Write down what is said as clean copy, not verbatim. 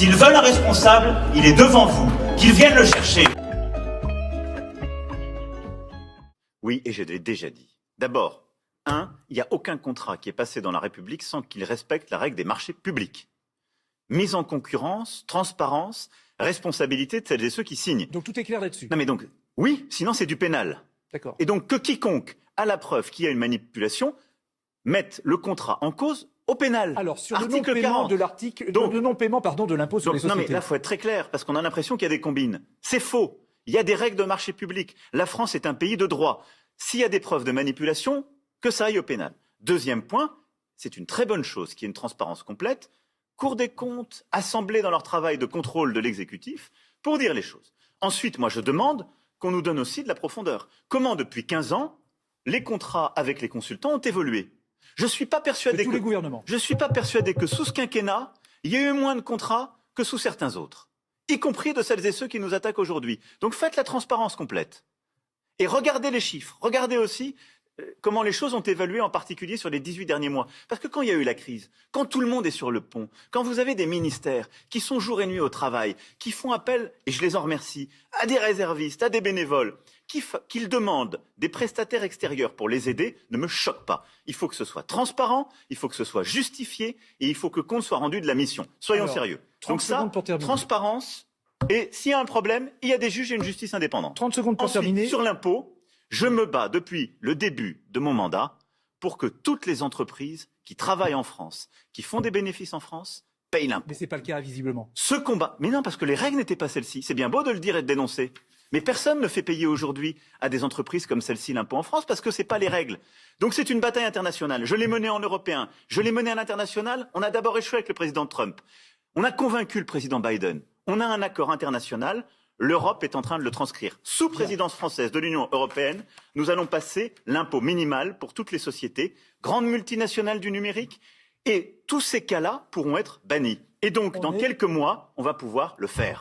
S'ils veulent un responsable, il est devant vous. Qu'ils viennent le chercher. Oui, et je l'ai déjà dit. D'abord, il n'y a aucun contrat qui est passé dans la République sans qu'il respecte la règle des marchés publics. Mise en concurrence, transparence, responsabilité de celles et ceux qui signent. Donc tout est clair là-dessus. Non mais donc, oui, sinon c'est du pénal. D'accord. Et donc que quiconque a la preuve qu'il y a une manipulation mette le contrat en cause au pénal. Alors, sur le Article non-paiement 40. de l'article, Donc- le non-paiement, pardon, de l'impôt sur les Non sociétés. mais là, il faut être très clair, parce qu'on a l'impression qu'il y a des combines. C'est faux. Il y a des règles de marché public. La France est un pays de droit. S'il y a des preuves de manipulation, que ça aille au pénal. Deuxième point, c'est une très bonne chose qu'il y ait une transparence complète. Cour des comptes, Assemblée dans leur travail de contrôle de l'exécutif, pour dire les choses. Ensuite, moi je demande qu'on nous donne aussi de la profondeur. Comment depuis 15 ans, les contrats avec les consultants ont évolué? Je ne suis pas persuadé De tous les gouvernements. Je suis pas persuadé que sous ce quinquennat, il y ait eu moins de contrats que sous certains autres, y compris de celles et ceux qui nous attaquent aujourd'hui. Donc faites la transparence complète. Et regardez les chiffres. Regardez aussi comment les choses ont évolué, en particulier sur les 18 derniers mois. Parce que quand il y a eu la crise, quand tout le monde est sur le pont, quand vous avez des ministères qui sont jour et nuit au travail, qui font appel, et je les en remercie, à des réservistes, à des bénévoles, qu'ils demandent des prestataires extérieurs pour les aider, ne me choque pas. Il faut que ce soit transparent, il faut que ce soit justifié, et il faut que compte soit rendu de la mission. Soyons sérieux. 30 Donc ça, secondes pour terminer. transparence, et s'il y a un problème, il y a des juges et une justice indépendante. 30 secondes pour Ensuite, terminer. sur l'impôt, je me bats depuis le début de mon mandat pour que toutes les entreprises qui travaillent en France, qui font des bénéfices en France, payent l'impôt. Mais c'est pas le cas, visiblement. Ce combat, mais non, parce que les règles n'étaient pas celles-ci. C'est bien beau de le dire et de dénoncer. Mais personne ne fait payer aujourd'hui à des entreprises comme celle-ci l'impôt en France parce que c'est pas les règles. Donc c'est une bataille internationale. Je l'ai menée en européen, je l'ai menée à l'international. On a d'abord échoué avec le président Trump. On a convaincu le président Biden. On a un accord international. L'Europe est en train de le transcrire. Sous présidence française de l'Union européenne, nous allons passer l'impôt minimal pour toutes les sociétés, grandes multinationales du numérique, et tous ces cas-là pourront être bannis. Et donc, dans quelques mois, on va pouvoir le faire.